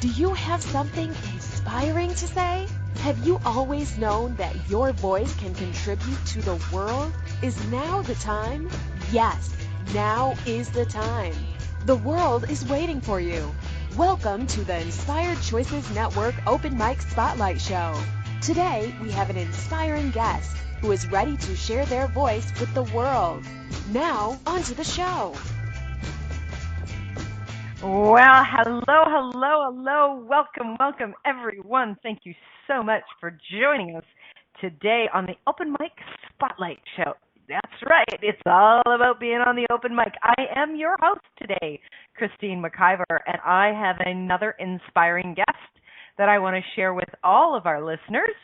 Do you have something inspiring to say? Have you always known that your voice can contribute to the world? Is now the time? Yes, now is the time. The world is waiting for you. Welcome to the Inspired Choices Network Open Mic Spotlight Show. Today, we have an inspiring guest who is ready to share their voice with the world. Now, onto the show. Well, hello. Welcome, everyone. Thank you so much for joining us today on the Open Mic Spotlight Show. That's right. It's all about being on the open mic. I am your host today, Christine McIver, and I have another inspiring guest that I want to share with all of our listeners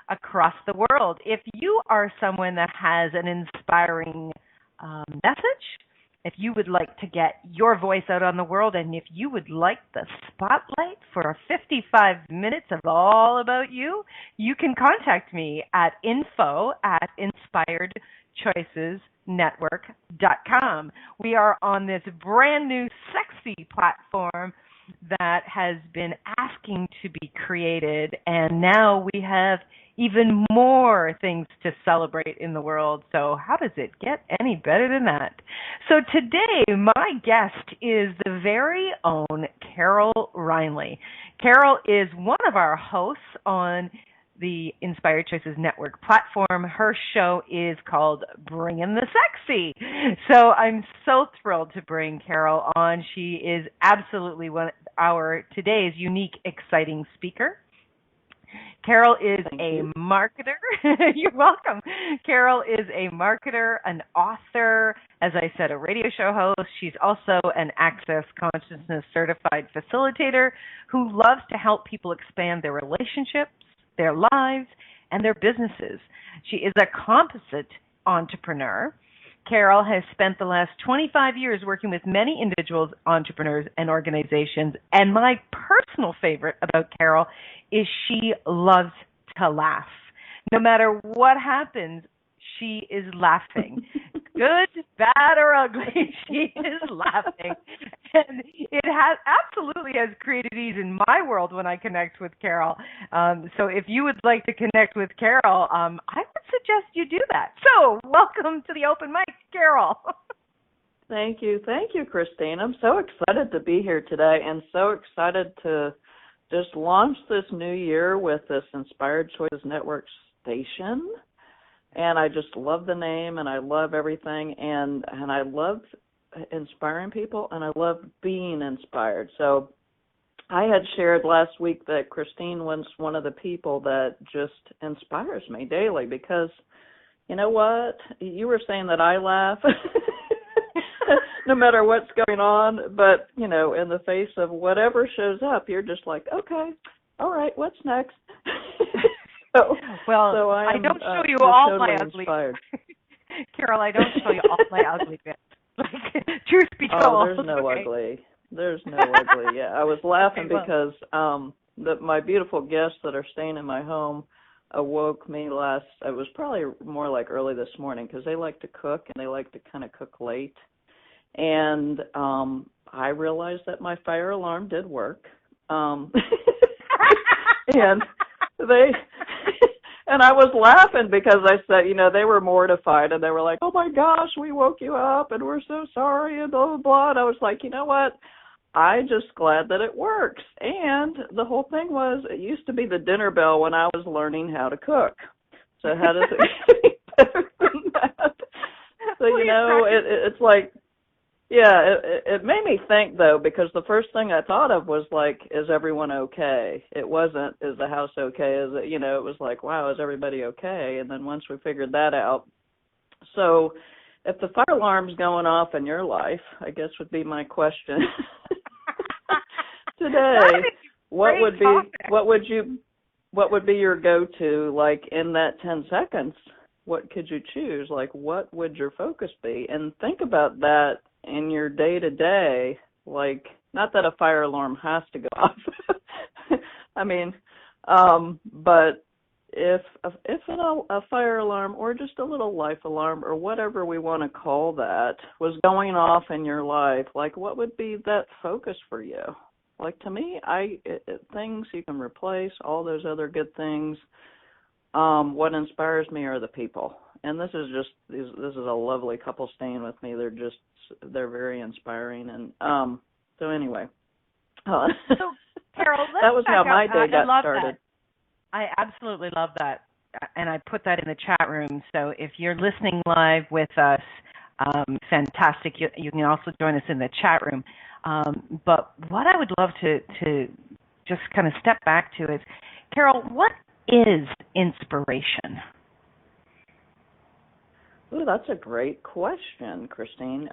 across the world. If you are someone that has an inspiring message, if you would like to get your voice out on the world, and if you would like the spotlight for 55 minutes of all about you, you can contact me at info@inspiredchoicesnetwork.com. We are on this brand new sexy platform that has been asking to be created, and now we have even more things to celebrate in the world. So how does it get any better than that? So today, my guest is the very own Carol Reinlie. Carol is one of our hosts on the Inspired Choices Network platform. Her show is called Bringin' the Sexy. So I'm so thrilled to bring Carol on. She is absolutely our today's unique, exciting speaker. Carol is a marketer. You're welcome. Carol is a marketer, an author, as I said, a radio show host. She's also an Access Consciousness certified facilitator who loves to help people expand their relationships, their lives, and their businesses. She is a composite entrepreneur. Carol has spent the last 25 years working with many individuals, entrepreneurs, and organizations. And my personal favorite about Carol is she loves to laugh. No matter what happens, she is laughing. Good, bad, or ugly, she is laughing. And it absolutely has created ease in my world when I connect with Carol. So if you would like to connect with Carol, I would suggest you do that. So welcome to the open mic, Carol. Thank you, Christine. I'm so excited to be here today and so excited to just launch this new year with this Inspired Choices Network station. And I just love the name, and I love everything, and I love inspiring people, and I love being inspired. So I had shared last week that Christine was one of the people that just inspires me daily because, you know what, you were saying that I laugh no matter what's going on, but, you know, in the face of whatever shows up, you're just like, okay, all right, what's next? So I don't show you all totally my ugly. Carol, I don't show you all my ugly bits. Like, truth be told. Oh, there's no ugly. There's no ugly. Yeah, I was laughing because my beautiful guests that are staying in my home awoke me it was probably more like early this morning because they like to cook and they like to kind of cook late. And I realized that my fire alarm did work. And I was laughing because I said, you know, they were mortified and they were like, oh my gosh, we woke you up and we're so sorry and blah, blah, blah. And I was like, you know what? I'm just glad that it works. And the whole thing was, it used to be the dinner bell when I was learning how to cook. So how does it get better than that? So, you know, it's like, yeah, it made me think, though, because the first thing I thought of was, like, is everyone okay? It wasn't, is the house okay? Is it, you know, it was like, wow, is everybody okay? And then once we figured that out. So if the fire alarm's going off in your life, I guess would be my question today, what would be your go-to, like, in that 10 seconds? What could you choose? Like, what would your focus be? And think about that in your day-to-day, like, not that a fire alarm has to go off. I mean, but if a fire alarm or just a little life alarm or whatever we want to call that was going off in your life, like, what would be that focus for you? Like, to me, things you can replace, all those other good things. What inspires me are the people. And this is a lovely couple staying with me. They're very inspiring. And so anyway. So, Carol, that was how my day got started. That. I absolutely love that. And I put that in the chat room. So if you're listening live with us, fantastic. You can also join us in the chat room. But what I would love to just kind of step back to is, Carol, what is inspiration? Ooh, that's a great question, Christine.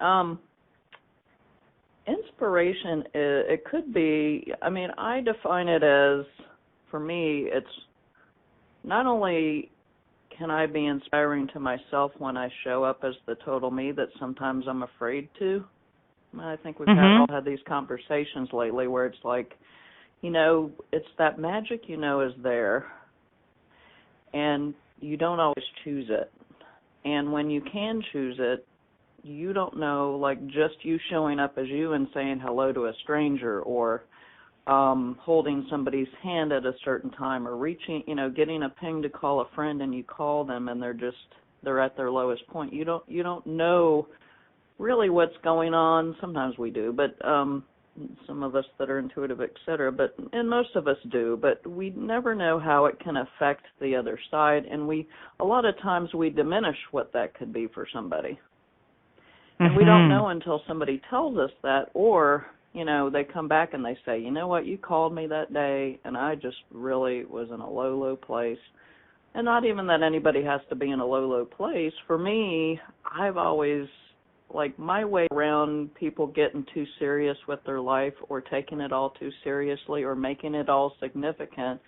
Inspiration, it could be, I define it as, for me, it's not only can I be inspiring to myself when I show up as the total me that sometimes I'm afraid to. I think we've all had these conversations lately where it's like, it's that magic is there, and you don't always choose it. And when you can choose it, you don't know, like just you showing up as you and saying hello to a stranger, or holding somebody's hand at a certain time, or reaching, getting a ping to call a friend and you call them and they're at their lowest point. You don't know really what's going on. Sometimes we do, but some of us that are intuitive, et cetera, and most of us do, but we never know how it can affect the other side, and a lot of times we diminish what that could be for somebody. And we don't know until somebody tells us that, or, they come back and they say, you know what, you called me that day, and I just really was in a low, low place. And not even that anybody has to be in a low, low place. For me, I've always, my way around people getting too serious with their life, or taking it all too seriously, or making it all significant,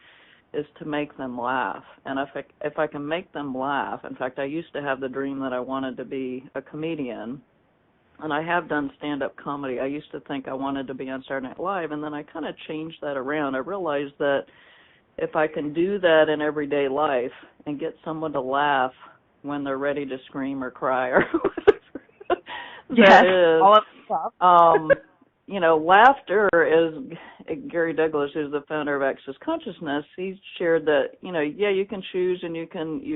is to make them laugh. And if I can make them laugh, in fact, I used to have the dream that I wanted to be a comedian. And I have done stand-up comedy. I used to think I wanted to be on Saturday Night Live, and then I kind of changed that around. I realized that if I can do that in everyday life and get someone to laugh when they're ready to scream or cry or whatever all of the stuff. Laughter is, Gary Douglas, who's the founder of Access Consciousness, he shared that, you can choose and you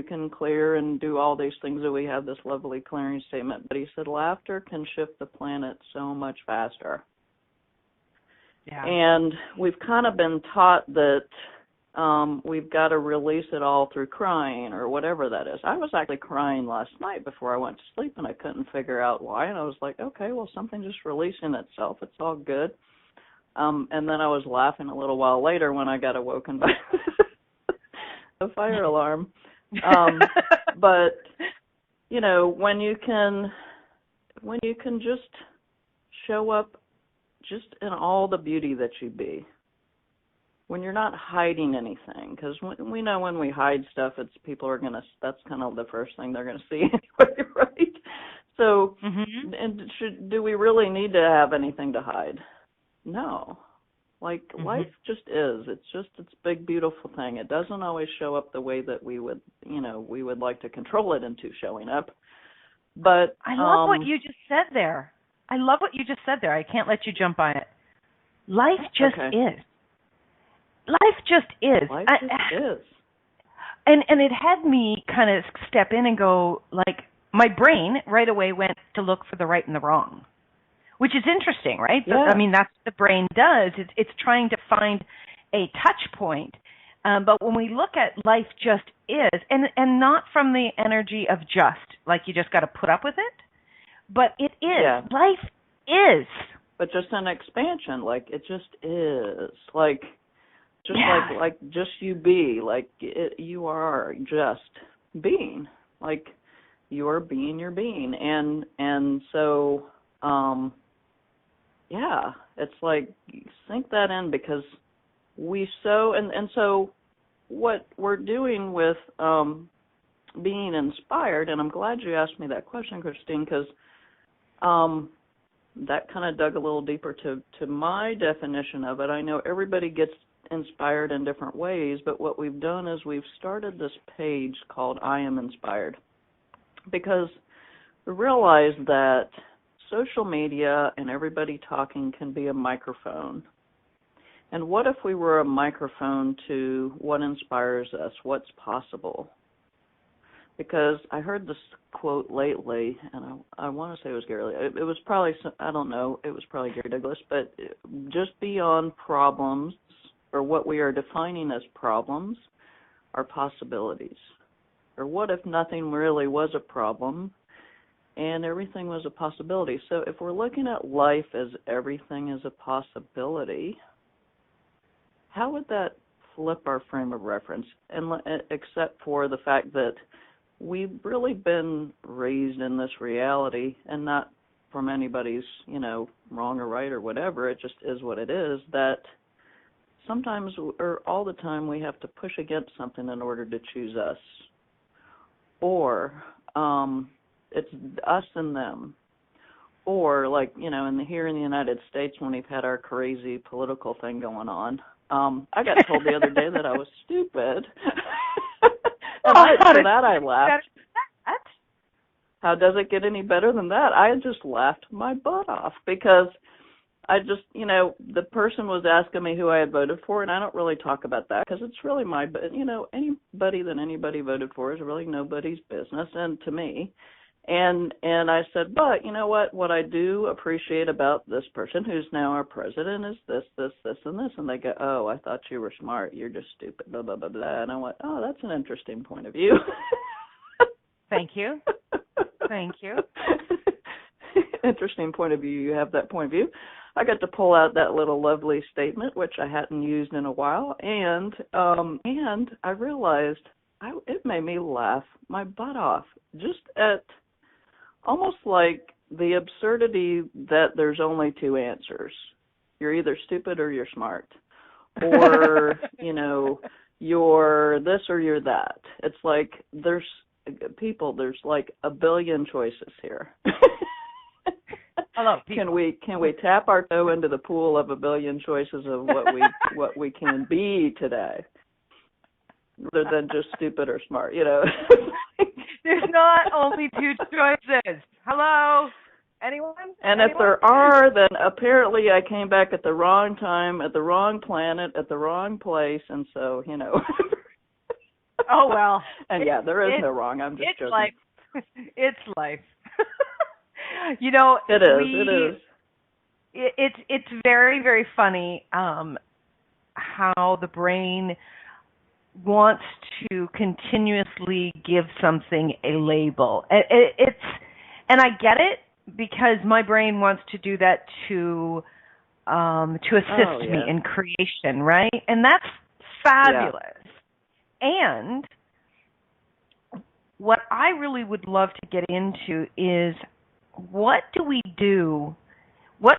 can clear and do all these things, that we have this lovely clearing statement, but he said laughter can shift the planet so much faster. Yeah. And we've kind of been taught that we've got to release it all through crying or whatever that is. I was actually crying last night before I went to sleep, and I couldn't figure out why. And I was like, okay, well, something just releasing itself. It's all good. And then I was laughing a little while later when I got awoken by the fire alarm. But, when you can just show up just in all the beauty that you be, when you're not hiding anything, because we know when we hide stuff, that's kind of the first thing they're going to see anyway, right? So, and do we really need to have anything to hide? No. Life just is. It's a big, beautiful thing. It doesn't always show up the way that we would like to control it into showing up. But I love what you just said there. I can't let you jump on it. Life just is. Life just is. Life just is. And it had me kind of step in and go, my brain right away went to look for the right and the wrong, which is interesting, right? Yeah. That's what the brain does. It's trying to find a touch point. But when we look at life just is, and not from the energy of just, like you just got to put up with it, but it is. Yeah. Life is. But just an expansion, it just is. Just you be, you are just being, you are being your being, and so, it's sink that in, because so what we're doing with being inspired, and I'm glad you asked me that question, Christine, because that kind of dug a little deeper to my definition of it. I know everybody gets inspired in different ways, but what we've done is we've started this page called I Am Inspired, because we realize that social media and everybody talking can be a microphone, And what if we were a microphone to what inspires us, what's possible? Because I heard this quote lately, and I want to say it was Gary. It was probably, I don't know, it was probably Gary Douglas, but just beyond problems, or what we are defining as problems, are possibilities. Or what if nothing really was a problem and everything was a possibility? So if we're looking at life as everything is a possibility, how would that flip our frame of reference? And except for the fact that we've really been raised in this reality, and not from anybody's, wrong or right or whatever, it just is what it is, that sometimes or all the time we have to push against something in order to choose us. Or it's us and them. Or like, here in the United States when we've had our crazy political thing going on, I got told the other day that I was stupid. And for that I laughed. How does it get any better than that? I just laughed my butt off because I just, the person was asking me who I had voted for, and I don't really talk about that because it's really anybody that anybody voted for is really nobody's business, and to me. And I said, but you know what I do appreciate about this person who's now our president is this, and this. And they go, oh, I thought you were smart. You're just stupid, blah, blah, blah, blah. And I went, oh, that's an interesting point of view. Thank you. Thank you. Interesting point of view. You have that point of view. I got to pull out that little lovely statement, which I hadn't used in a while, and I realized it made me laugh my butt off, just at almost like the absurdity that there's only two answers. You're either stupid or you're smart, or you're this or you're that. It's like there's like a billion choices here. Hello, people. Can we tap our toe into the pool of a billion choices of what we can be today, rather than just stupid or smart? There's not only two choices. Hello, anyone? And if there are, then apparently I came back at the wrong time, at the wrong planet, at the wrong place, and so Oh well. And there is no wrong. I'm just joking. Life. It's life. It is. It's very, very funny how the brain wants to continuously give something a label. And I get it because my brain wants to do that to assist me in creation, right? And that's fabulous. Yeah. And what I really would love to get into is, what do we do? What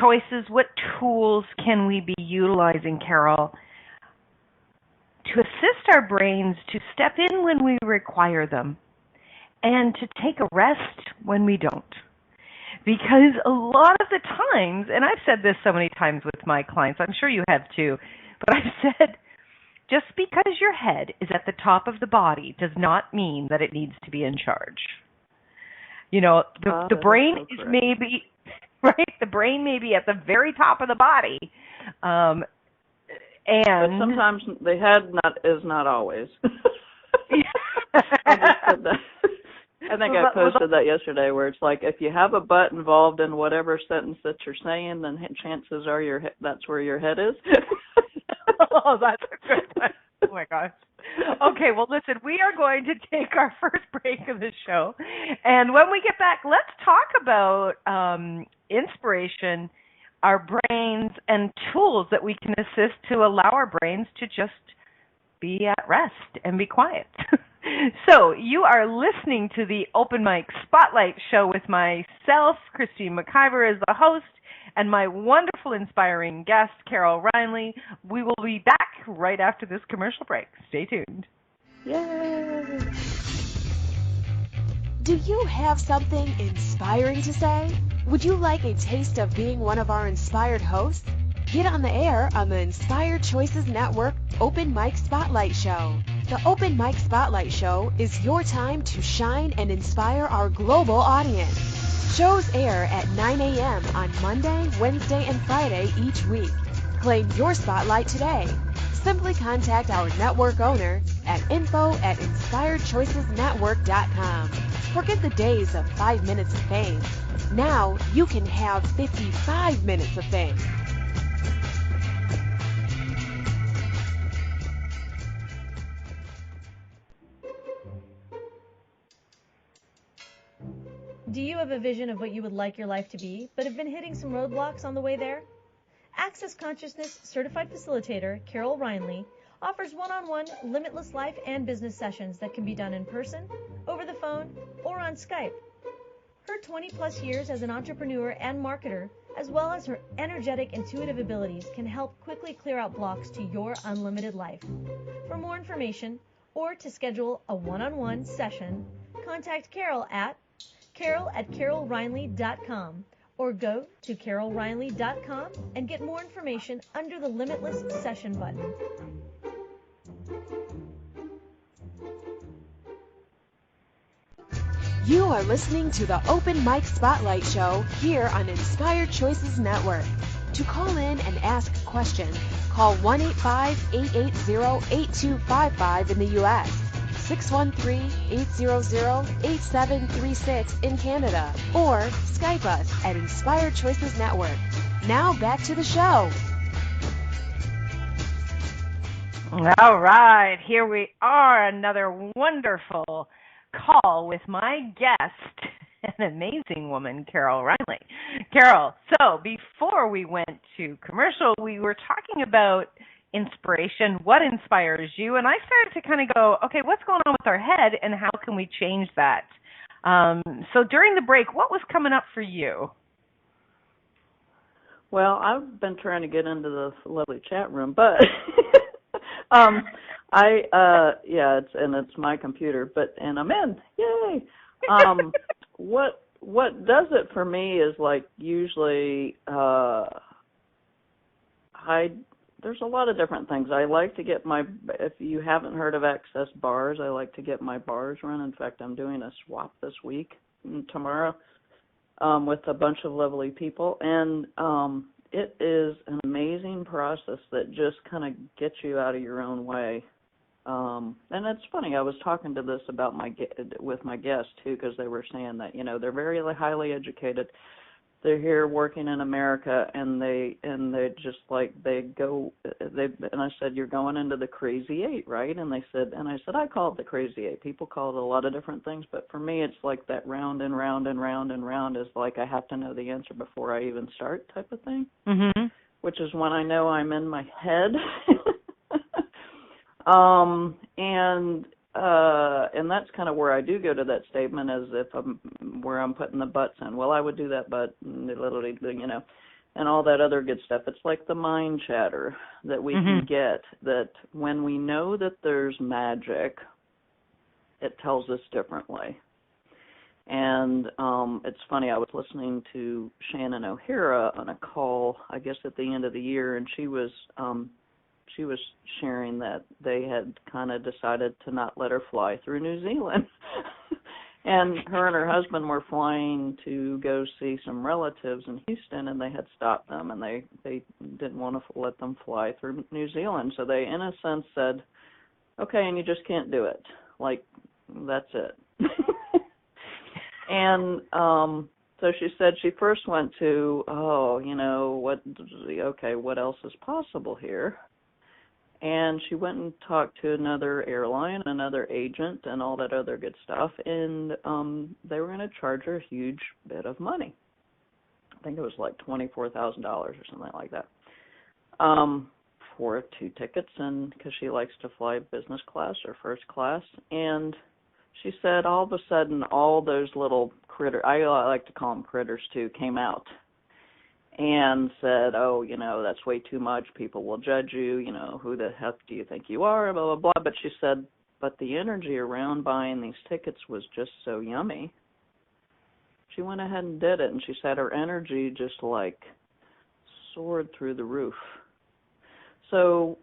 choices, what tools can we be utilizing, Carol, to assist our brains to step in when we require them and to take a rest when we don't? Because a lot of the times, and I've said this so many times with my clients, I'm sure you have too, but I've said, just because your head is at the top of the body does not mean that it needs to be in charge. The brain is maybe, right? The brain may be at the very top of the body. But sometimes the head is not always. I just said that. I think I posted that yesterday, where it's like, if you have a butt involved in whatever sentence that you're saying, then chances are that's where your head is. Oh, that's a good one. Oh, my gosh. Okay, well, listen, we are going to take our first break of the show. And when we get back, let's talk about inspiration, our brains, and tools that we can assist to allow our brains to just be at rest and be quiet. So you are listening to the Open Mic Spotlight Show with myself, Christine McIver, as the host, and my wonderful, inspiring guest, Carol Reinlie. We will be back right after this commercial break. Stay tuned. Yay! Do you have something inspiring to say? Would you like a taste of being one of our inspired hosts? Get on the air on the Inspired Choices Network Open Mic Spotlight Show. The Open Mic Spotlight Show is your time to shine and inspire our global audience. Shows air at 9 a.m. on Monday, Wednesday, and Friday each week. Claim your spotlight today. Simply contact our network owner at info@inspiredchoicesnetwork.com. Forget the days of 5 minutes of fame. Now you can have 55 minutes of fame. Do you have a vision of what you would like your life to be, but have been hitting some roadblocks on the way there? Access Consciousness Certified Facilitator Carol Reinlie offers one-on-one limitless life and business sessions that can be done in person, over the phone, or on Skype. Her 20-plus years as an entrepreneur and marketer, as well as her energetic, intuitive abilities, can help quickly clear out blocks to your unlimited life. For more information or to schedule a one-on-one session, contact Carol at carol@carolreinlie.com or go to carolreinlie.com and get more information under the Limitless Session button. You are listening to the Open Mic Spotlight Show here on Inspired Choices Network. To call in and ask a question, call 1-855-880-8255 in the U.S., 613-800-8736 in Canada, or Skype us at Inspired Choices Network. Now back to the show. All right, here we are, another wonderful call with my guest, an amazing woman, Carol Reinlie. Carol, so before we went to commercial, we were talking about inspiration, what inspires you, and I started to kind of go, okay, what's going on with our head and how can we change that? So during the break, what was coming up for you? Well, I've been trying to get into the lovely chat room, but it's my computer, and I'm in. Yay. What does it for me is like usually there's a lot of different things. I like to get if you haven't heard of Access Bars, I like to get my bars run. In fact, I'm doing a swap this week, tomorrow, with a bunch of lovely people. And it is an amazing process that just kind of gets you out of your own way. And it's funny, I was talking to this about with my guests, too, because they were saying that, they're very highly educated. They're here working in America, and they just like and I said, you're going into the crazy eight, right? And I said, I call it the crazy eight. People call it a lot of different things, but for me, it's like that round and round and round and round is like I have to know the answer before I even start type of thing, Mm-hmm. which is when I know I'm in my head. And that's kind of where I do go to that statement as if where I'm putting the buts in. Well, I would do that, but literally, and all that other good stuff. It's like the mind chatter that we can get, that when we know that there's magic, it tells us differently. And it's funny, I was listening to Shannon O'Hara on a call, I guess at the end of the year, and she was sharing that they had kind of decided to not let her fly through New Zealand. And her and her husband were flying to go see some relatives in Houston, and they had stopped them, and they didn't want to let them fly through New Zealand. So they, in a sense, said, okay, and you just can't do it. Like, that's it. And so she said she first went to, what else is possible here? And she went and talked to another airline, another agent, and all that other good stuff. And they were going to charge her a huge bit of money. I think it was like $24,000 or something like that, for 2 tickets, and because she likes to fly business class or first class. And she said all of a sudden all those little critters, I like to call them critters too, came out. And said, that's way too much. People will judge you. Who the heck do you think you are? Blah, blah, blah. But she said, but the energy around buying these tickets was just so yummy. She went ahead and did it. And she said her energy just like soared through the roof. So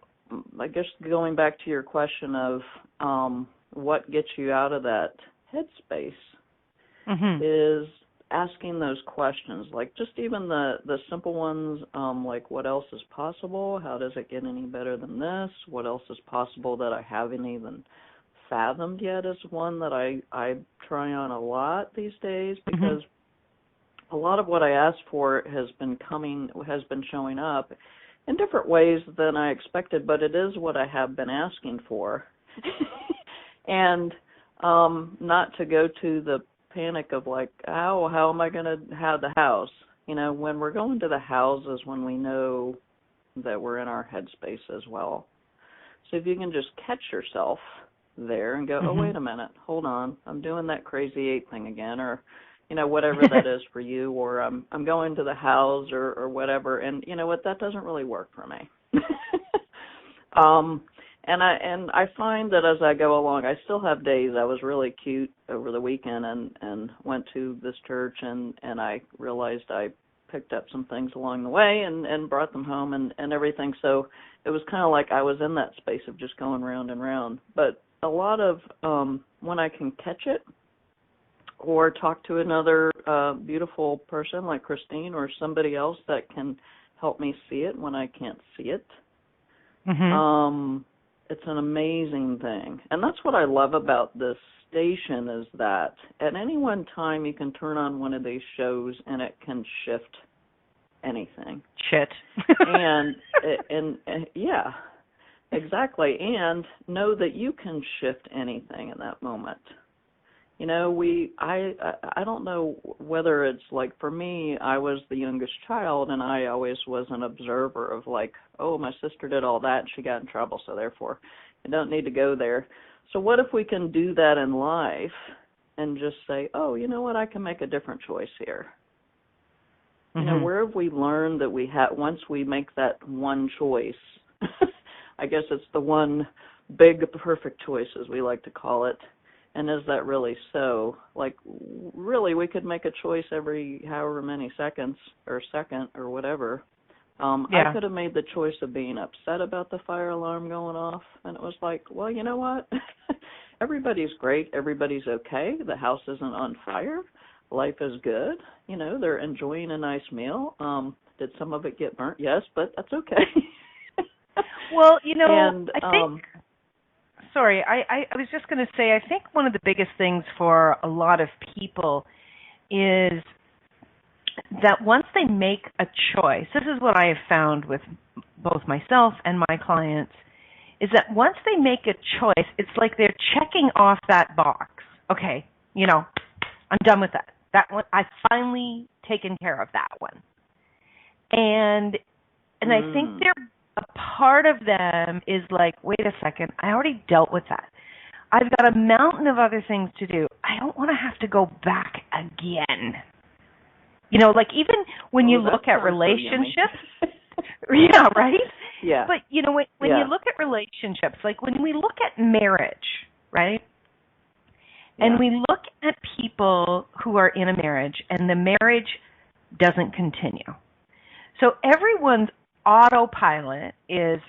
I guess going back to your question of what gets you out of that headspace is asking those questions, like just even the simple ones, like what else is possible? How does it get any better than this? What else is possible that I haven't even fathomed yet is one that I try on a lot these days, because a lot of what I asked for has been showing up in different ways than I expected, but it is what I have been asking for. And not to go to the panic of like, how am I going to have the house? You know, when we're going to the house is when we know that we're in our headspace as well. So if you can just catch yourself there and go, oh, wait a minute, hold on, I'm doing that crazy 8 thing again, or, you know, whatever that is for you, or I'm going to the house or whatever, and you know what, that doesn't really work for me. And I find that as I go along, I still have days. I was really cute over the weekend and went to this church, and I realized I picked up some things along the way and brought them home and everything. So it was kind of like I was in that space of just going round and round. But a lot of when I can catch it or talk to another beautiful person like Christine or somebody else that can help me see it when I can't see it, it's an amazing thing. And that's what I love about this station, is that at any one time you can turn on one of these shows and it can shift anything. Shit. and yeah, exactly. And know that you can shift anything in that moment. You know, I don't know whether it's like, for me, I was the youngest child, and I always was an observer of like, oh, my sister did all that, and she got in trouble, so therefore I don't need to go there. So what if we can do that in life and just say, oh, you know what, I can make a different choice here. You know, where have we learned that we have, once we make that one choice, I guess it's the one big perfect choice, as we like to call it. And is that really so? Like, really, we could make a choice every however many seconds or second or whatever. I could have made the choice of being upset about the fire alarm going off, and it was like, well, you know what? Everybody's great. Everybody's okay. The house isn't on fire. Life is good. You know, they're enjoying a nice meal. Did some of it get burnt? Yes, but that's okay. Well, you know, and, I think... Sorry, I was just going to say, I think one of the biggest things for a lot of people is that once they make a choice, this is what I have found with both myself and my clients, is that once they make a choice, it's like they're checking off that box. Okay, you know, I'm done with that. That one, I've finally taken care of that one. And I think a part of them is like, wait a second, I already dealt with that. I've got a mountain of other things to do. I don't want to have to go back again. You know, like even when you look at relationships, yeah, right? Yeah. But, you know, when you look at relationships, like when we look at marriage, right? And we look at people who are in a marriage and the marriage doesn't continue. So everyone's autopilot is,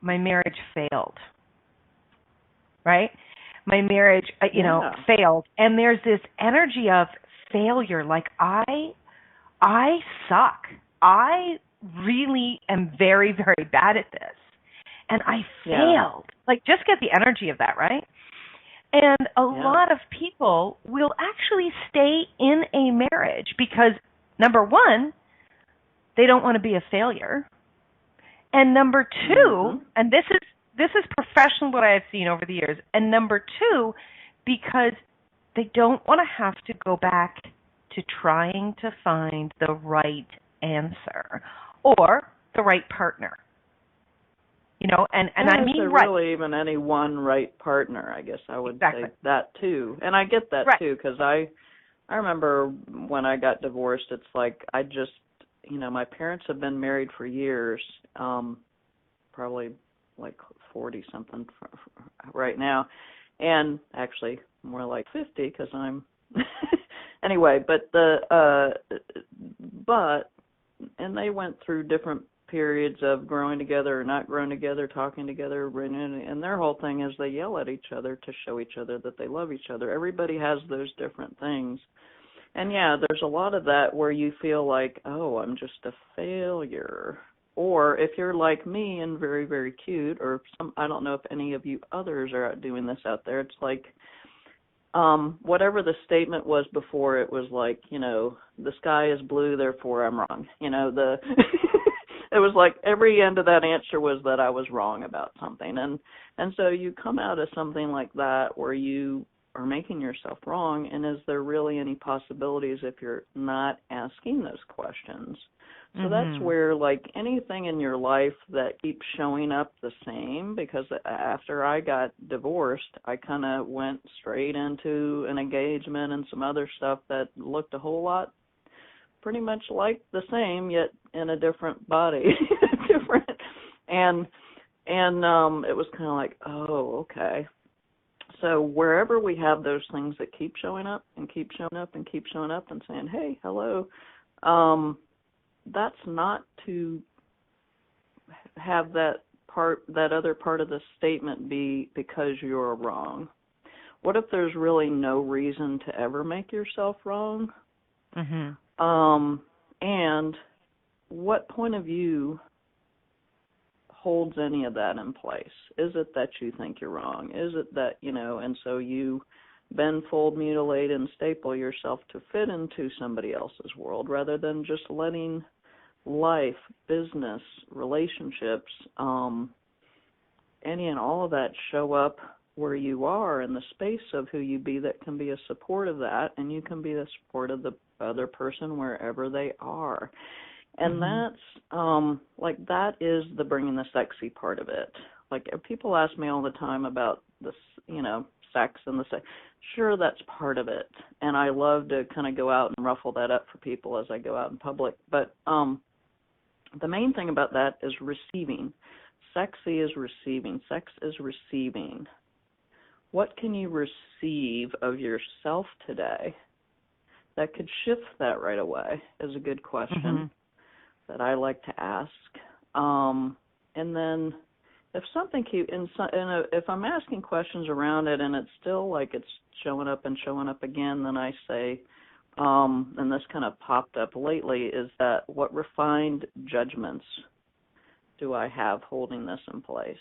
my marriage failed, right? My marriage, failed. And there's this energy of failure, like I suck. I really am very, very bad at this. And I failed. Like, just get the energy of that, right? And a lot of people will actually stay in a marriage because, number one, they don't want to be a failure. And number two, and this is professional what I have seen over the years, and number two, because they don't want to have to go back to trying to find the right answer or the right partner. You know, and I mean there really even any one right partner, I guess I would say that too. And I get that too, because I remember when I got divorced, it's like I just, you know, my parents have been married for years, probably like 40-something right now, and actually more like 50 because I'm anyway. And they went through different periods of growing together or not growing together, talking together, and their whole thing is they yell at each other to show each other that they love each other. Everybody has those different things. And yeah, there's a lot of that where you feel like, oh, I'm just a failure. Or if you're like me and very, very cute, or I don't know if any of you others are out doing this out there, it's like whatever the statement was before, it was like, the sky is blue, therefore I'm wrong. It was like every end of that answer was that I was wrong about something. And so you come out of something like that where you are making yourself wrong, and is there really any possibilities if you're not asking those questions? So that's where, like, anything in your life that keeps showing up the same, because after I got divorced, I kind of went straight into an engagement and some other stuff that looked a whole lot pretty much like the same, yet in a different body. And it was kind of like, oh, okay. So wherever we have those things that keep showing up and keep showing up and keep showing up and saying, hey, hello, that's not to have that other part of the statement be because you're wrong. What if there's really no reason to ever make yourself wrong? And what point of view holds any of that in place? Is it that you think you're wrong? Is it that, and so you bend, fold, mutilate, and staple yourself to fit into somebody else's world rather than just letting life, business, relationships, any and all of that show up where you are in the space of who you be that can be a support of that, and you can be the support of the other person wherever they are. And that's, that is the bringing the sexy part of it. Like, people ask me all the time about this, sex and the sex. Sure, that's part of it. And I love to kind of go out and ruffle that up for people as I go out in public. But the main thing about that is receiving. Sexy is receiving. Sex is receiving. What can you receive of yourself today that could shift that right away is a good question that I like to ask. And then if something if I'm asking questions around it and it's still like it's showing up again, then I say, and this kind of popped up lately, is that what refined judgments do I have holding this in place?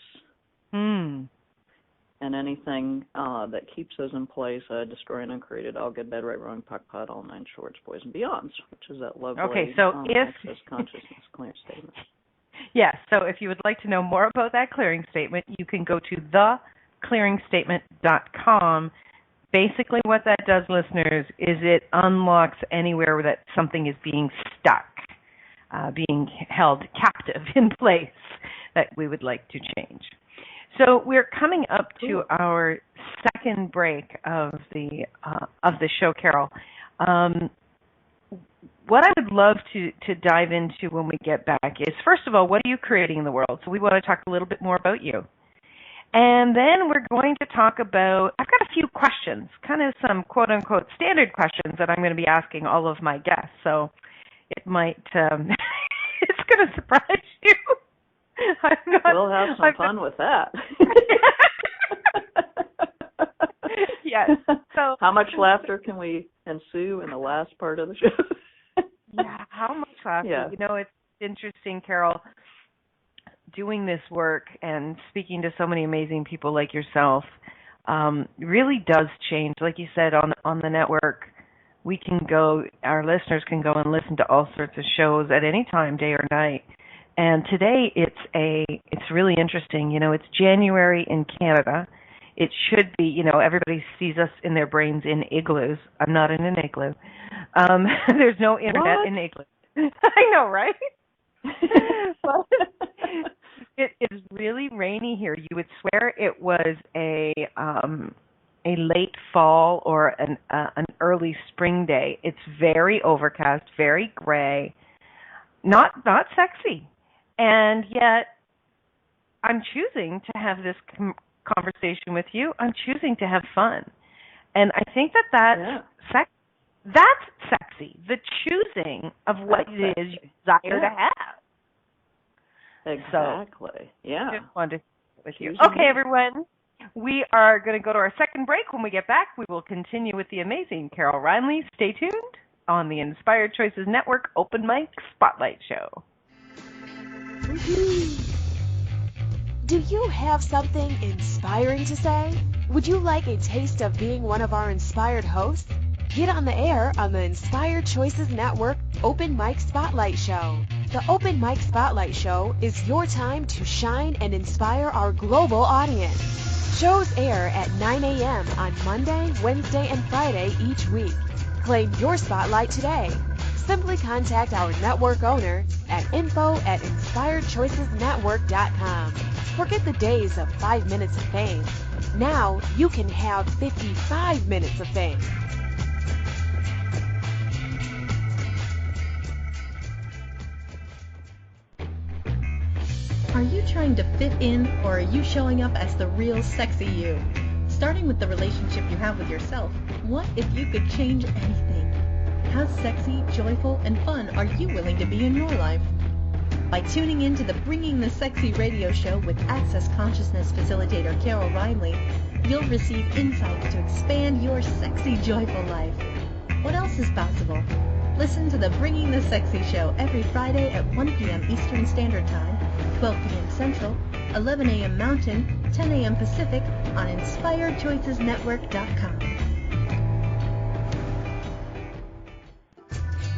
And anything that keeps those in place, destroy and uncreated, all good, bad, right, wrong, pot, all nine shorts, boys and beyonds, which is that lovely access consciousness clearance statement. Yes, so if you would like to know more about that clearing statement, you can go to theclearingstatement.com. Basically what that does, listeners, is it unlocks anywhere that something is being stuck, being held captive in place that we would like to change. So we're coming up to our second break of the show, Carol. What I would love to dive into when we get back is, first of all, what are you creating in the world? So we want to talk a little bit more about you. And then we're going to talk about, I've got a few questions, kind of some quote-unquote standard questions that I'm going to be asking all of my guests. So it might, it's going to surprise you. We'll have some fun with that. Yes. So, how much laughter can we ensue in the last part of the show? Yeah, how much laughter? Yeah. It's interesting, Carol, doing this work and speaking to so many amazing people like yourself really does change. Like you said, on the network, we can go, our listeners can go and listen to all sorts of shows at any time, day or night. And today it's really interesting. It's January in Canada. It should be, everybody sees us in their brains in igloos. I'm not in an igloo. There's no internet in igloos. I know, right? But it is really rainy here. You would swear it was a late fall or an early spring day. It's very overcast, very gray, not sexy. And yet, I'm choosing to have this conversation with you. I'm choosing to have fun. And I think that's sexy, the choosing of what it is you desire to have. Exactly. So, just wanted to share with you. Okay, everyone. We are going to go to our second break. When we get back, we will continue with the amazing Carol Reinlie. Stay tuned. on the Inspired Choices Network Open Mic Spotlight Show. Do you have something inspiring to say? Would you like a taste of being one of our inspired hosts? Get on the air on the Inspired Choices Network Open Mic Spotlight Show. The Open Mic Spotlight Show is your time to shine and inspire our global audience. Shows air at 9 a.m. on Monday, Wednesday, and Friday each week. Claim your spotlight today. Simply contact our network owner at info@inspiredchoicesnetwork.com. Forget the days of 5 minutes of fame. Now you can have 55 minutes of fame. Are you trying to fit in, or are you showing up as the real sexy you? Starting with the relationship you have with yourself, what if you could change anything? How sexy, joyful, and fun are you willing to be in your life? By tuning in to the Bringing the Sexy radio show with Access Consciousness Facilitator Carol Reinlie, you'll receive insights to expand your sexy, joyful life. What else is possible? Listen to the Bringing the Sexy show every Friday at 1 p.m. Eastern Standard Time, 12 p.m. Central, 11 a.m. Mountain, 10 a.m. Pacific on InspiredChoicesNetwork.com.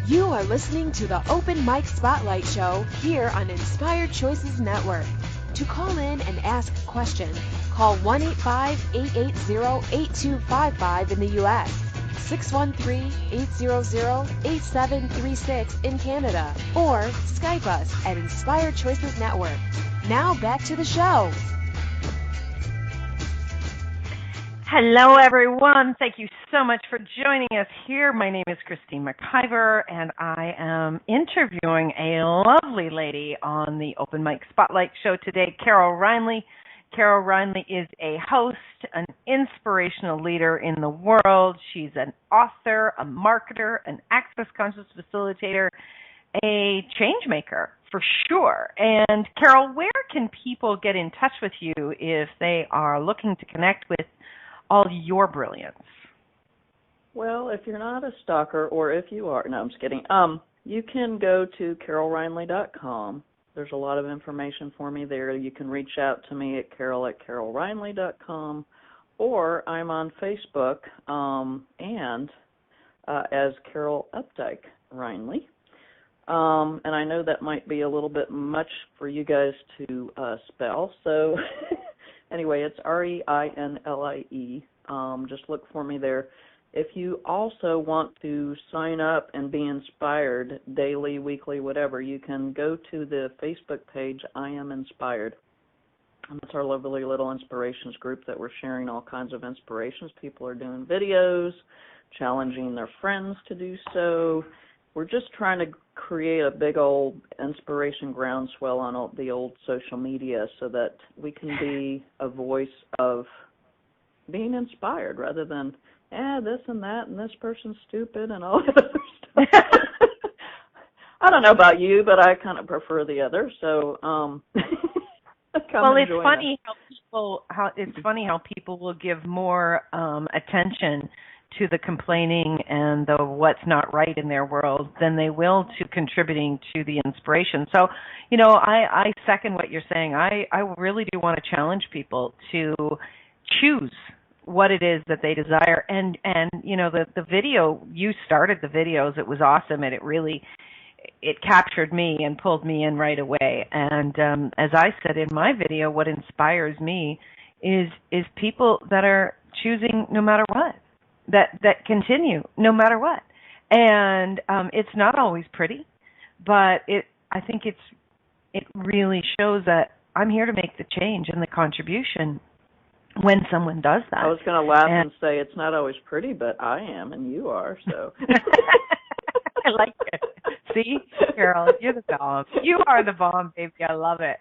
You are listening to the Open Mic Spotlight Show here on Inspired Choices Network. To call in and ask a question, call 1-855-880-8255 in the U.S., 613-800-8736 in Canada, or Skype us at Inspired Choices Network. Now back to the show. Hello, everyone. Thank you so much for joining us here. My name is Christine McIver, and I am interviewing a lovely lady on the Open Mic Spotlight Show today, Carol Reinlie. Carol Reinlie is a host, an inspirational leader in the world. She's an author, a marketer, an access conscious facilitator, a change maker for sure. And Carol, where can people get in touch with you if they are looking to connect with all your brilliance? Well, if you're not a stalker, or if you are, no, I'm just kidding. You can go to carolreinlie.com. There's a lot of information for me there. You can reach out to me at carol@carolreinlie.com, or I'm on Facebook and as Carol Updike Reinlie. And I know that might be a little bit much for you guys to spell, so anyway, it's Reinlie. Just look for me there. If you also want to sign up and be inspired daily, weekly, whatever, you can go to the Facebook page, I Am Inspired. And that's our lovely little inspirations group that we're sharing all kinds of inspirations. People are doing videos, challenging their friends to do so. We're just trying to create a big old inspiration groundswell on all the old social media so that we can be a voice of being inspired rather than, this and that and this person's stupid and all that other stuff. I don't know about you, but I kind of prefer the other. So, well, it's funny how people will give more attention to the complaining and the what's not right in their world than they will to contributing to the inspiration. So, I second what you're saying. I really do want to challenge people to choose what it is that they desire. And the video, you started the videos, it was awesome, and it captured me and pulled me in right away. And as I said in my video, what inspires me is people that are choosing no matter what, that continue no matter what. And it's not always pretty, but I think it really shows that I'm here to make the change and the contribution when someone does that. I was going to laugh and say it's not always pretty, but I am and you are, so. I like it. See, Carol, you're the bomb. You are the bomb, baby. I love it.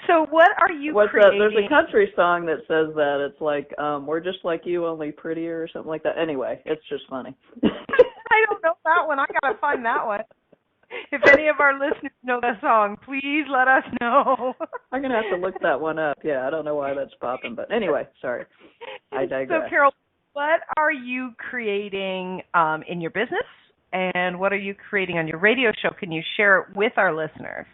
So what are you creating? There's a country song that says that. It's like, we're just like you, only prettier or something like that. Anyway, it's just funny. I don't know that one. I got to find that one. If any of our listeners know that song, please let us know. I'm going to have to look that one up. Yeah, I don't know why that's popping, but anyway, sorry. I digress. So, Carol, what are you creating in your business, and what are you creating on your radio show? Can you share it with our listeners?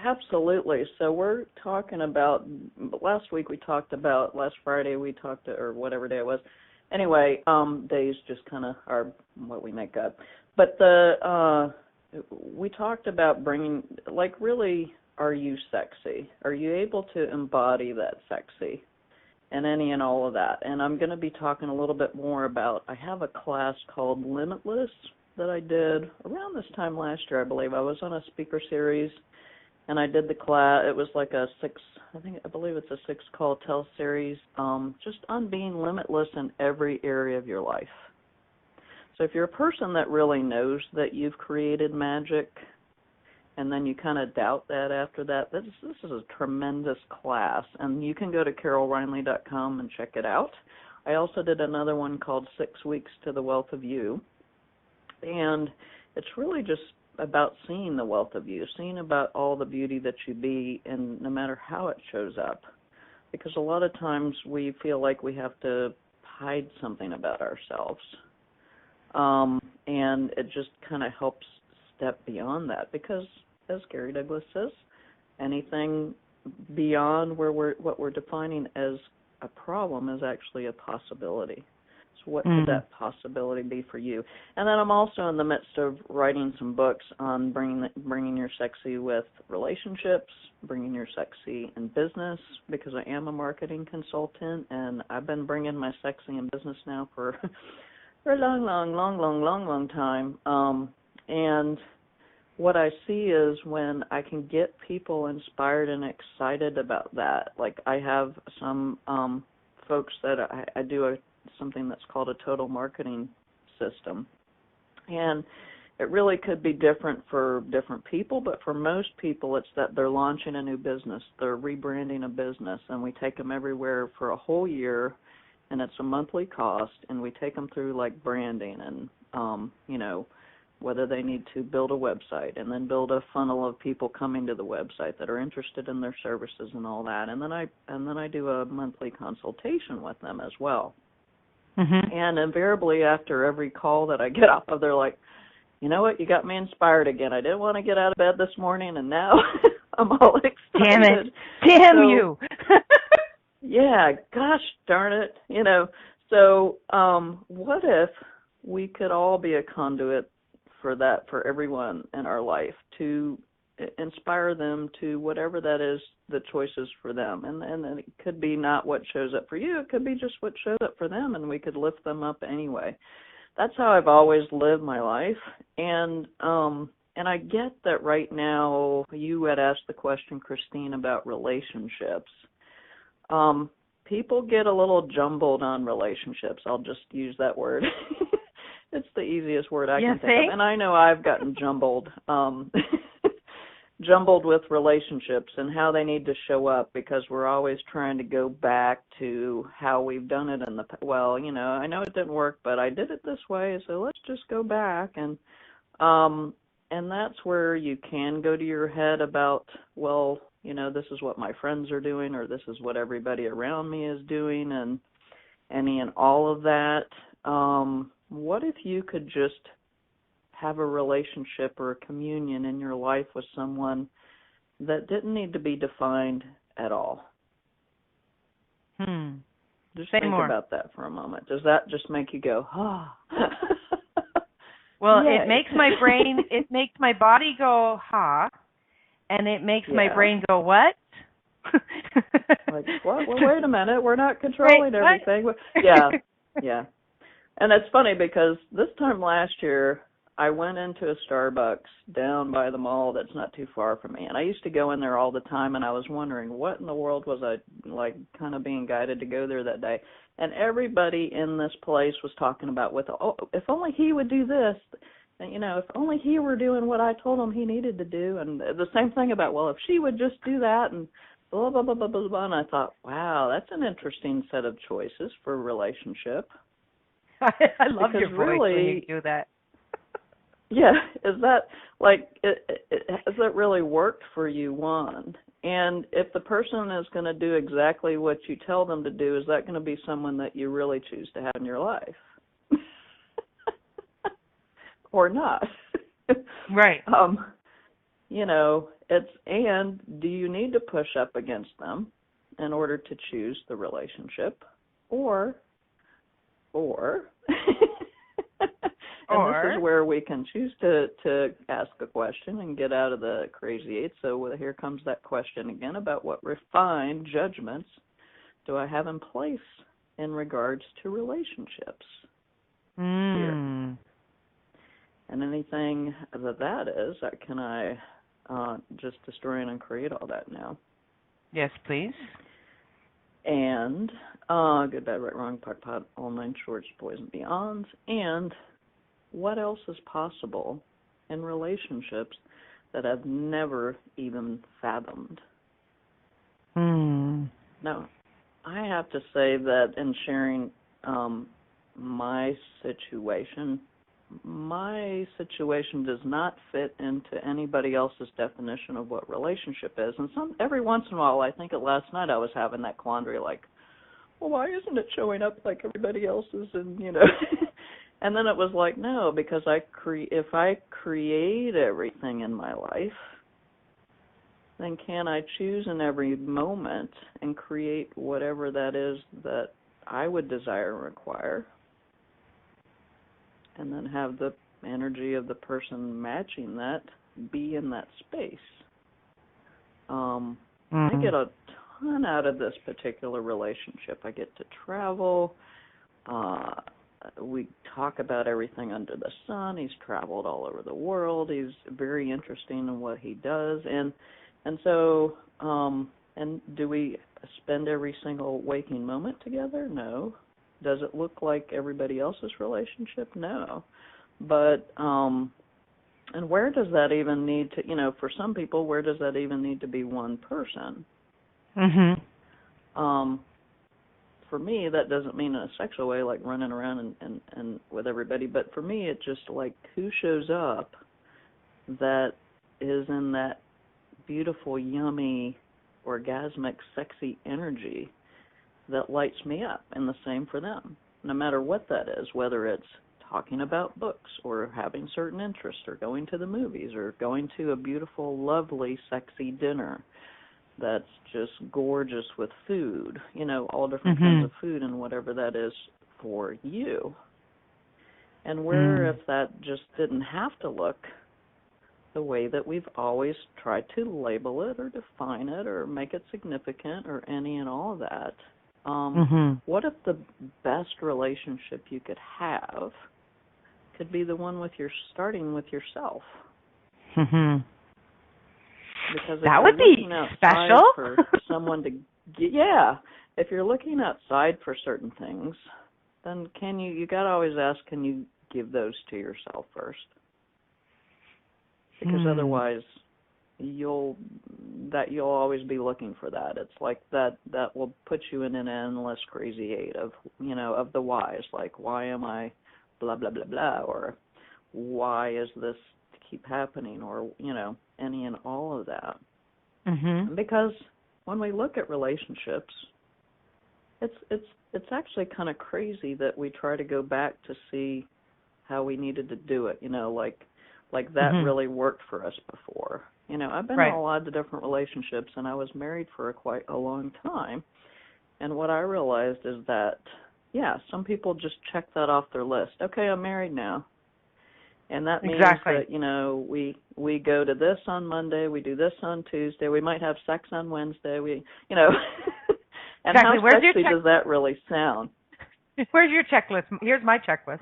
Absolutely. So we're talking about, last Friday we talked, or whatever day it was. Anyway, days just kind of are what we make up. But we talked about bringing, like, really, are you sexy? Are you able to embody that sexy? And any and all of that. And I'm going to be talking a little bit more about, I have a class called Limitless that I did around this time last year, I believe. I was on a speaker series, and I did the class. It was like I believe it's a 6-call tell series, just on being limitless in every area of your life. So if you're a person that really knows that you've created magic, and then you kind of doubt that after that, this is a tremendous class, and you can go to carolreinlie.com and check it out. I also did another one called 6 Weeks to the Wealth of You, and it's really just about seeing the wealth of you, seeing about all the beauty that you be, and no matter how it shows up, because a lot of times we feel like we have to hide something about ourselves, and it just kind of helps step beyond that, because as Gary Douglas says, anything beyond what we're defining as a problem is actually a possibility. So what could that possibility be for you? And then I'm also in the midst of writing some books on bringing your sexy with relationships, bringing your sexy in business, because I am a marketing consultant, and I've been bringing my sexy in business now for a long time. And what I see is when I can get people inspired and excited about that. Like, I have some folks that I do something that's called a total marketing system. And it really could be different for different people, but for most people it's that they're launching a new business, they're rebranding a business, and we take them everywhere for a whole year, and it's a monthly cost, and we take them through, like, branding and, whether they need to build a website and then build a funnel of people coming to the website that are interested in their services and all that. And then I do a monthly consultation with them as well. Mm-hmm. And invariably after every call that I get off of, they're like, you know what, you got me inspired again. I didn't want to get out of bed this morning, and now I'm all excited. Damn it. Damn you. Yeah, gosh darn it. So what if we could all be a conduit for everyone in our life, to inspire them to whatever that is, the choices for them. And it could be not what shows up for you, it could be just what shows up for them, and we could lift them up anyway. That's how I've always lived my life. And I get that right now. You had asked the question, Christine, about relationships. People get a little jumbled on relationships. I'll just use that word. It's the easiest word I can think of. And I know I've gotten jumbled with relationships and how they need to show up, because we're always trying to go back to how we've done it in the past. Well, I know it didn't work, but I did it this way, so let's just go back. And that's where you can go to your head about, well, this is what my friends are doing, or this is what everybody around me is doing, and any and all of that. What if you could just have a relationship or a communion in your life with someone that didn't need to be defined at all? Just think about that for a moment. Does that just make you go, ah? Well, yay. It makes my body go, ha, and it makes my brain go, what? Like, what? Well, wait a minute. We're not controlling everything. Yeah. And it's funny because this time last year, I went into a Starbucks down by the mall that's not too far from me. And I used to go in there all the time, and I was wondering what in the world was I, like, kind of being guided to go there that day. And everybody in this place was talking about, if only he would do this, and, if only he were doing what I told him he needed to do. And the same thing about, well, if she would just do that, and blah, blah, blah, blah, blah, blah. And I thought, wow, that's an interesting set of choices for a relationship. I love your voice when you do that. Yeah, is that, like, has that really worked for you, one? And if the person is going to do exactly what you tell them to do, is that going to be someone that you really choose to have in your life? Or not? Right. And do you need to push up against them in order to choose the relationship? Or and this is where we can choose to ask a question and get out of the crazy eight. So here comes that question again about what refined judgments do I have in place in regards to relationships here? And anything that is, can I just destroy and uncreate all that now? Yes, please. And good, bad, right, wrong, puck, pot, all nine shorts, boys and beyonds. And what else is possible in relationships that I've never even fathomed? Now, I have to say that in sharing my situation does not fit into anybody else's definition of what relationship is. And every once in a while, I think last night I was having that quandary, like, well, why isn't it showing up like everybody else's? And and then it was like, no, because if I create everything in my life, then can I choose in every moment and create whatever that is that I would desire and require, and then have the energy of the person matching that be in that space? I get a ton out of this particular relationship. I get to travel. We talk about everything under the sun. He's traveled all over the world. He's very interesting in what he does. And so, and do we spend every single waking moment together? No. Does it look like everybody else's relationship? No. But, and where does that even need to, for some people, where does that even need to be one person? For me, that doesn't mean in a sexual way, like running around and with everybody, but for me, it's just like who shows up that is in that beautiful, yummy, orgasmic, sexy energy that lights me up, and the same for them, no matter what that is, whether it's talking about books or having certain interests or going to the movies or going to a beautiful, lovely, sexy dinner that's just gorgeous with food, all different kinds of food and whatever that is for you. And where if that just didn't have to look the way that we've always tried to label it or define it or make it significant or any and all of that, what if the best relationship you could have could be the one starting with yourself? Because that would be special for someone to if you're looking outside for certain things, then you got to always ask, can you give those to yourself first? Because otherwise you'll always be looking for that. It's like that will put you in an endless crazy eight of of the whys, like why am I blah blah blah blah, or why is this keep happening, or any and all of that. Because when we look at relationships, it's actually kind of crazy that we try to go back to see how we needed to do it, like that really worked for us before. I've been in a lot of different relationships, and I was married for quite a long time, and what I realized is that some people just check that off their list. Okay, I'm married now. And that means that, we go to this on Monday, we do this on Tuesday, we might have sex on Wednesday, and how sexy does that really sound? Where's your checklist? Here's my checklist.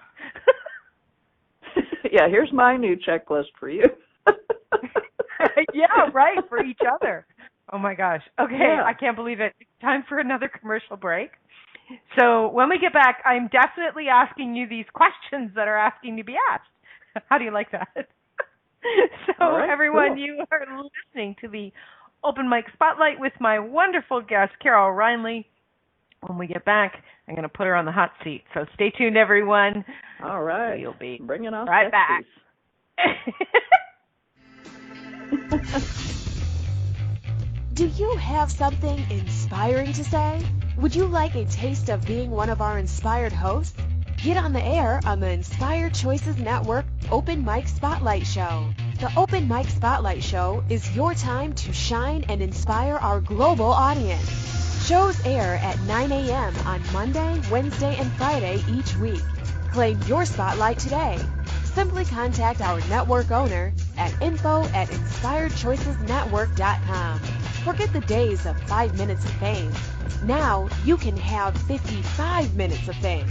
Yeah, here's my new checklist for you. Yeah, right, for each other. Oh, my gosh. Okay, I can't believe it. It's time for another commercial break. So when we get back, I'm definitely asking you these questions that are asking to be asked. How do you like that? So, everyone, you are listening to the Open Mic Spotlight with my wonderful guest, Carol Reinlie. When we get back, I'm going to put her on the hot seat. So stay tuned, everyone. All right. We'll be bringing on right back. Do you have something inspiring to say? Would you like a taste of being one of our inspired hosts? Get on the air on the Inspired Choices Network Open Mic Spotlight Show. The Open Mic Spotlight Show is your time to shine and inspire our global audience. Shows air at 9 a.m. on Monday, Wednesday, and Friday each week. Claim your spotlight today. Simply contact our network owner at info@inspiredchoicesnetwork.com. Forget the days of 5 minutes of fame. Now you can have 55 minutes of fame.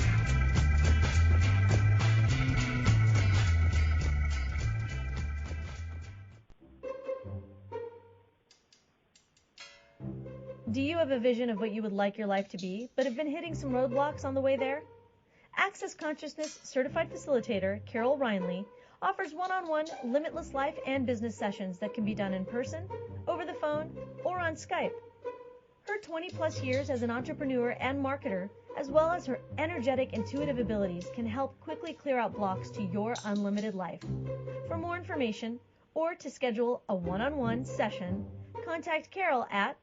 Do you have a vision of what you would like your life to be, but have been hitting some roadblocks on the way there? Access Consciousness Certified Facilitator Carol Reinlie offers one-on-one limitless life and business sessions that can be done in person, over the phone, or on Skype. Her 20-plus years as an entrepreneur and marketer, as well as her energetic, intuitive abilities, can help quickly clear out blocks to your unlimited life. For more information, or to schedule a one-on-one session, contact Carol at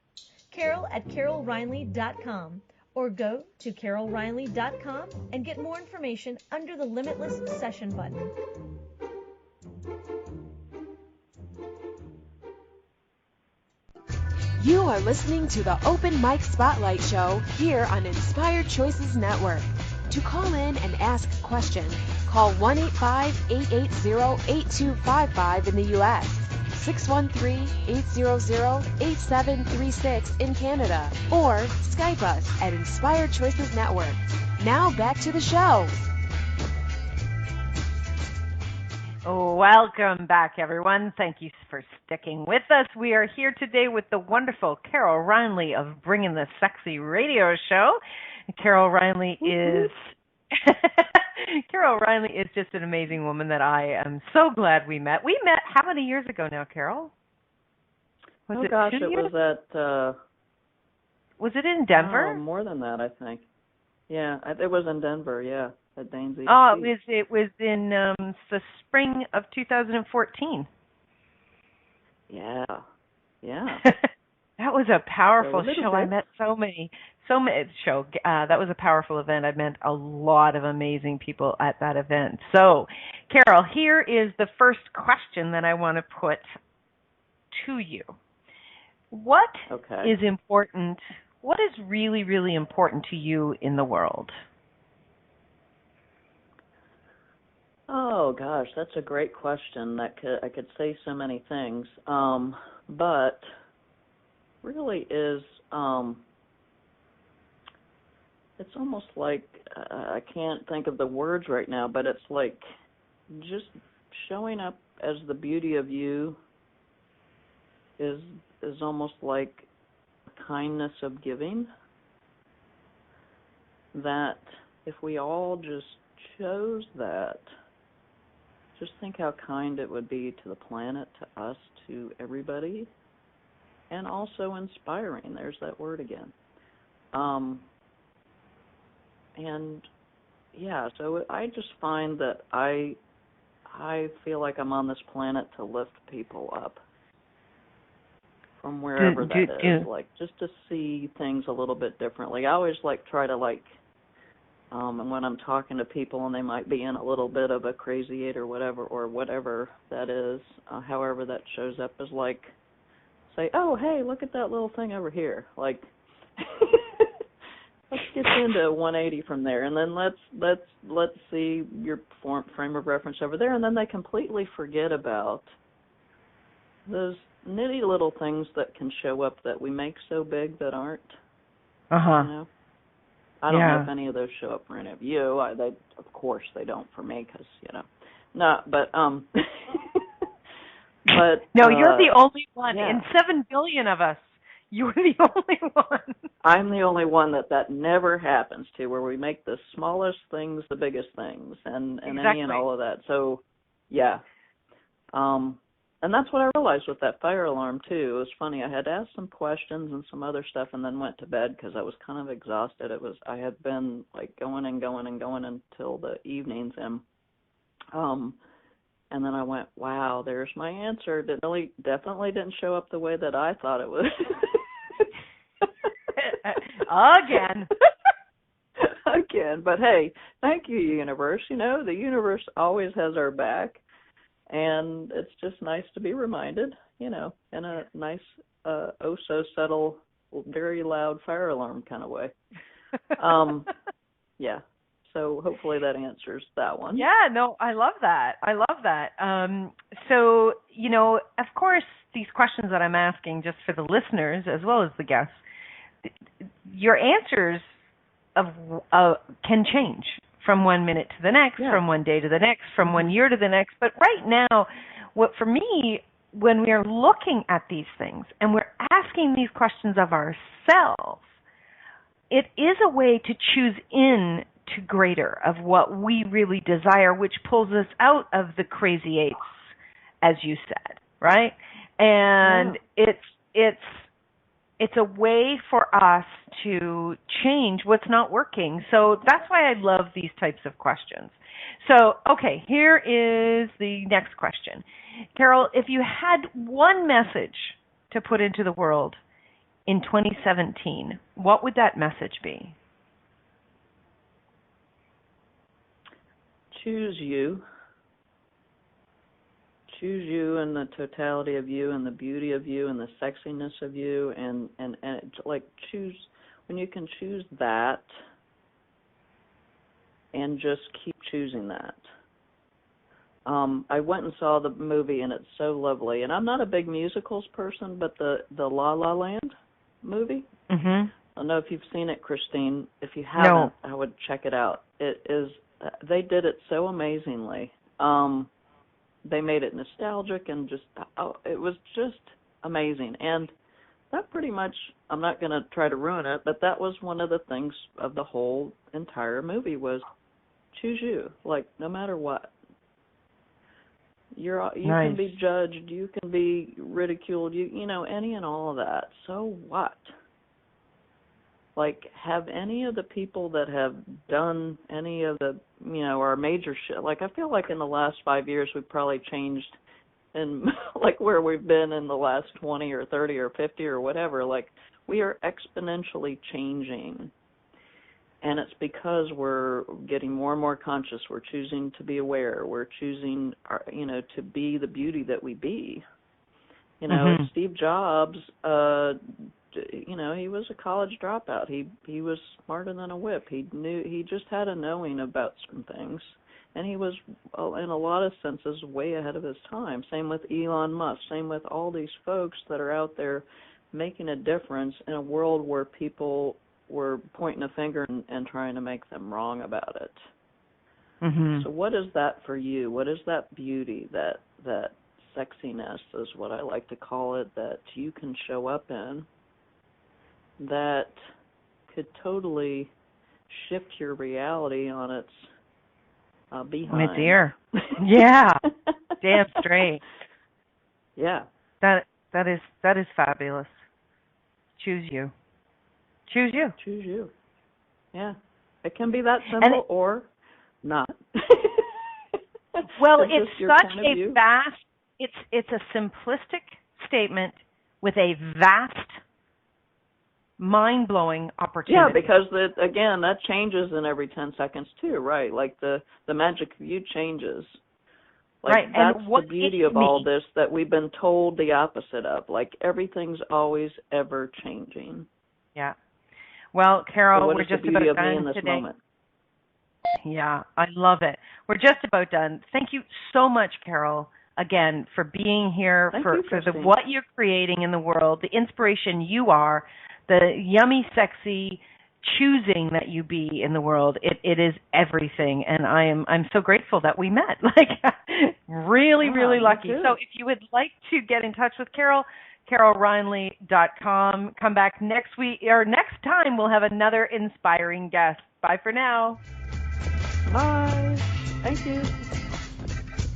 carol@carolreinlie.com or go to carolreinlie.com and get more information under the Limitless Session button. You are listening to the Open Mic Spotlight Show here on Inspired Choices Network. To call in and ask a question, call 1-855-880-8255 in the U.S., 613-800-8736 in Canada, or Skype us at Inspired Choices Network. Now back to the show. Welcome back, everyone. Thank you for sticking with us. We are here today with the wonderful Carol Reinlie of Bringing the Sexy Radio Show. Carol Reinlie is Carol Reinlie is just an amazing woman that I am so glad we met. We met how many years ago now, Carol? Was it 2 years? Was it in Denver? Oh, more than that, I think. Yeah, it was in Denver, yeah, at Dane's ESP. Oh, it was in the spring of 2014. Yeah. That was a powerful show. I met so many show. That was a powerful event. I met a lot of amazing people at that event. So, Carol, here is the first question that I want to put to you. What is important? What is really, really important to you in the world? Oh gosh, that's a great question. I could say so many things, but really is it's almost like I can't think of the words right now, but it's like just showing up as the beauty of you is almost like a kindness of giving. That if we all just chose that, just think how kind it would be to the planet, to us, to everybody, and also inspiring. There's that word again. And yeah, so I just find that I feel like I'm on this planet to lift people up from wherever that is, like just to see things a little bit differently. I always try to and when I'm talking to people and they might be in a little bit of a crazy eight or whatever that is, however that shows up, is say, oh, hey, look at that little thing over here. Let's get into 180 from there, and then let's see your frame of reference over there, and then they completely forget about those nitty little things that can show up that we make so big that aren't. You know? I don't know if any of those show up for any of you. Of course they don't for me, because no, but but no, you're the only one in 7 billion of us. You're the only one. I'm the only one that never happens to, where we make the smallest things the biggest things, and any and all of that. So, yeah. And that's what I realized with that fire alarm, too. It was funny. I had asked some questions and some other stuff and then went to bed because I was kind of exhausted. I had been, going and going and going until the evenings. And And then I went, wow, there's my answer. It really definitely didn't show up the way that I thought it would. Again. Again. But hey, thank you, universe. You know, the universe always has our back. And it's just nice to be reminded, you know, in a nice, oh-so-subtle, very loud fire alarm kind of way. Yeah. So hopefully that answers that one. Yeah, no, I love that. So, you know, of course, these questions that I'm asking just for the listeners as well as the guests, your answers can change from 1 minute to the next, from one day to the next, from 1 year to the next. But right now, for me, when we are looking at these things and we're asking these questions of ourselves, it is a way to choose in to greater of what we really desire, which pulls us out of the crazy eights, as you said, right? And it's a way for us to change what's not working. So that's why I love these types of questions. So, okay, here is the next question. Carol, if you had one message to put into the world in 2017, what would that message be? Choose you. Choose you and the totality of you and the beauty of you and the sexiness of you and like choose when you can choose that and just keep choosing that. I went and saw the movie and it's so lovely. And I'm not a big musicals person, but the La La Land movie. Mm-hmm. I don't know if you've seen it, Christine. If you haven't, I would check it out. It is. They did it so amazingly. They made it nostalgic and just, it was just amazing. And that pretty much, I'm not going to try to ruin it, but that was one of the things of the whole entire movie was choose you, like no matter what. You can be judged, you can be ridiculed, you know, any and all of that. So what? Like, have any of the people that have done any of the, you know, our major shit, like, I feel like in the last 5 years we've probably changed in, like, where we've been in the last 20 or 30 or 50 or whatever. Like, we are exponentially changing. And it's because we're getting more and more conscious. We're choosing to be aware. We're choosing, you know, to be the beauty that we be. You know, Steve Jobs, you know, he was a college dropout. He was smarter than a whip. He just had a knowing about certain things, and he was, in a lot of senses, way ahead of his time. Same with Elon Musk. Same with all these folks that are out there making a difference in a world where people were pointing a finger and trying to make them wrong about it. So what is that for you? What is that beauty, that sexiness is what I like to call it, that you can show up in, that could totally shift your reality on its behind. Its ear. Yeah. Damn straight. Yeah. That is fabulous. Choose you. Choose you. Choose you. Yeah. It can be that simple or not. Well, it's such a vast, it's a simplistic statement with a vast, mind-blowing opportunity. Yeah, because again, that changes in every 10 seconds too, right? Like the magic of you changes. Like right. That's and what the beauty of all this that we've been told the opposite of. Like everything's always ever changing. Yeah. Well, Carol, so we're just about done in today. Moment? Yeah, I love it. We're just about done. Thank you so much, Carol, again, for being here, for what you're creating in the world, the inspiration you are, the yummy, sexy choosing that you be in the world. It is everything, and I'm so grateful that we met. Like, really lucky. So if you would like to get in touch with Carol, CarolReinlie.com. Come back next week, or next time we'll have another inspiring guest. Bye for now. Bye. Thank you.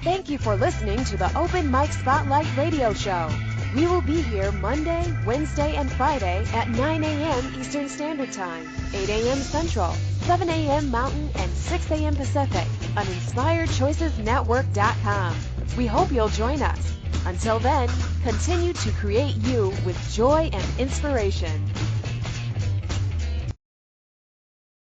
Thank you for listening to the Open Mic Spotlight Radio Show. We will be here Monday, Wednesday, and Friday at 9 a.m. Eastern Standard Time, 8 a.m. Central, 7 a.m. Mountain, and 6 a.m. Pacific on InspiredChoicesNetwork.com. We hope you'll join us. Until then, continue to create you with joy and inspiration.